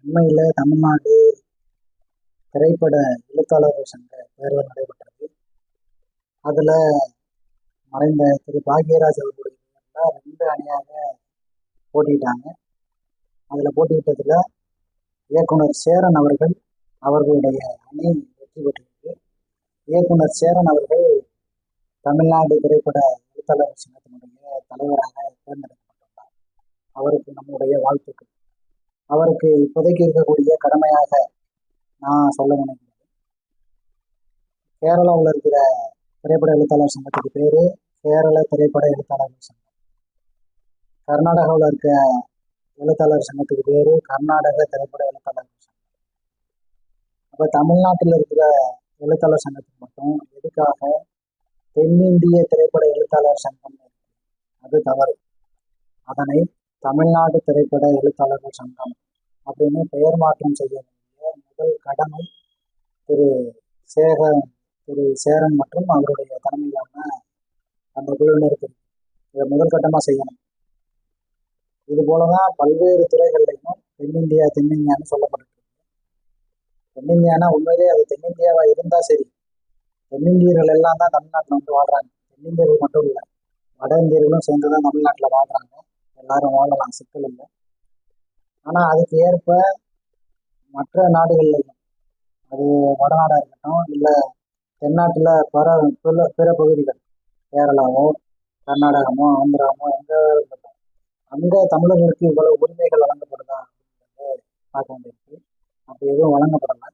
உண்மையில் தமிழ்நாடு திரைப்பட எழுத்தாளர்கள் சங்க தேர்தல் நடைபெற்றது. அதில் மறைந்த திரு பாக்யராஜ் அவர்களுடைய ரெண்டு அணியாக போட்டிட்டாங்க. அதில் போட்டியிட்டதில் இயக்குனர் சேரன் அவர்களுடைய அணி வெற்றி பெற்றது. இயக்குனர் சேரன் அவர்கள் தமிழ்நாடு திரைப்பட எழுத்தாளர்கள் சங்கத்தினுடைய தலைவராக தேர்ந்தெடுக்கப்பட்டுள்ளார். அவருக்கு நம்முடைய வாழ்த்துக்கள். அவருக்கு இப்போதைக்கு இருக்கக்கூடிய கடமையாக நான் சொல்ல நினைக்கிறேன். கேரளாவில் இருக்கிற திரைப்பட எழுத்தாளர் சங்கத்துக்கு பேரு கேரள திரைப்பட எழுத்தாளர்கள் சங்கம். கர்நாடகாவில் இருக்க எழுத்தாளர் சங்கத்துக்கு பேரு கர்நாடக திரைப்பட எழுத்தாளர்கள் சங்கம். அப்போ தமிழ்நாட்டில் இருக்கிற எழுத்தாளர் சங்கத்துக்கு மட்டும் எதுக்காக தென்னிந்திய திரைப்பட எழுத்தாளர் சங்கம்? அது தவறு. அதனை தமிழ்நாடு திரைப்பட எழுத்தாளர்கள் சங்கம் அப்படின்னு பெயர் மாற்றம் செய்ய வேண்டிய முதல் கடமை திரு சேரன் மற்றும் அவருடைய தலைமையிலான அந்த குழுவினருக்கு இதை முதல் கட்டமாக செய்யணும். இது போலதான் பல்வேறு துறைகள்லையும் தென்னிந்தியான்னு சொல்லப்பட்டிருக்கு. தென்னிந்தியானா உண்மையிலே அது தென்னிந்தியாவா இருந்தா சரி, தென்னிந்தியர்கள் எல்லாம் தான் தமிழ்நாட்டில் வந்து வாழ்றாங்க. தென்னிந்தியர்கள் மட்டும் இல்லை, வட இந்தியர்களும் சேர்ந்துதான் தமிழ்நாட்டில் வாழ்றாங்க. எல்லாரும் வாழலாம், சிக்கல் இல்லை. ஆனால் அதுக்கு ஏற்ப மற்ற நாடுகள்லையும், அது வடநாடாக இருக்கட்டும் இல்லை தென்னாட்டில் பிற பகுதிகள், கேரளாவோ கர்நாடகமோ ஆந்திராவோ எங்கே இருக்கட்டும், அங்கே தமிழர்களுக்கு இவ்வளவு உரிமைகள் வழங்கப்படுதா அப்படிங்கிறது பார்க்க வேண்டியிருக்கு. அப்படி எதுவும் வழங்கப்படலை.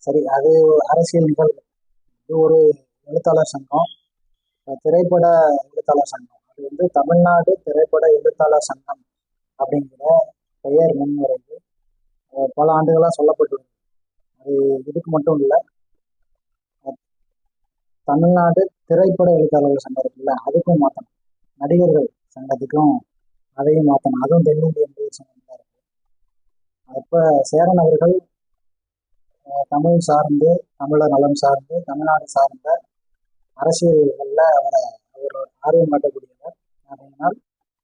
சரி, அது அரசியல் நிகழ்வு. இது ஒரு எழுத்தாளர் சங்கம், திரைப்பட எழுத்தாளர் சங்கம். அது வந்து தமிழ்நாடு திரைப்பட எழுத்தாளர் சங்கம் அப்படிங்கிற பெயர் முன்வரைவு பல ஆண்டுகளாக சொல்லப்பட்டுள்ளது. அது இதுக்கு மட்டும் இல்லை, தமிழ்நாடு திரைப்பட எழுத்தாளர்கள் சங்கம் இருக்குல்ல, அதுக்கும் மாற்றணும். நடிகர்கள் சங்கத்துக்கும் அதையும் மாற்றணும். அதுவும் தென்னிந்திய நடிகர் சங்கம் தான் இருக்கு. அப்போ சேரன் அவர்கள் தமிழ் சார்ந்து, தமிழர் நலம் சார்ந்து, தமிழ்நாடு சார்ந்த அரசியல்களில் அவர் ஆர்வம் காட்டக்கூடியவர். அதனால்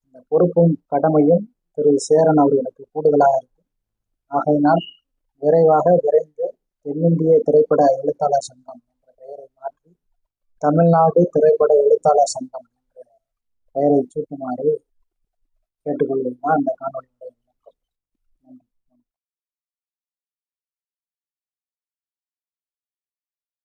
இந்த பொறுப்பும் கடமையும் திரு சேரன் அவர்களுக்கு கூடுதலாக இருக்கு. ஆகையினால் விரைந்து தென்னிந்திய திரைப்பட எழுத்தாளர் சங்கம் என்ற பெயரை மாற்றி தமிழ்நாடு திரைப்பட எழுத்தாளர் சங்கம் என்ற பெயரை சூட்டுமாறு கேட்டுக்கொள்வதுதான் இந்த காணொலியுடைய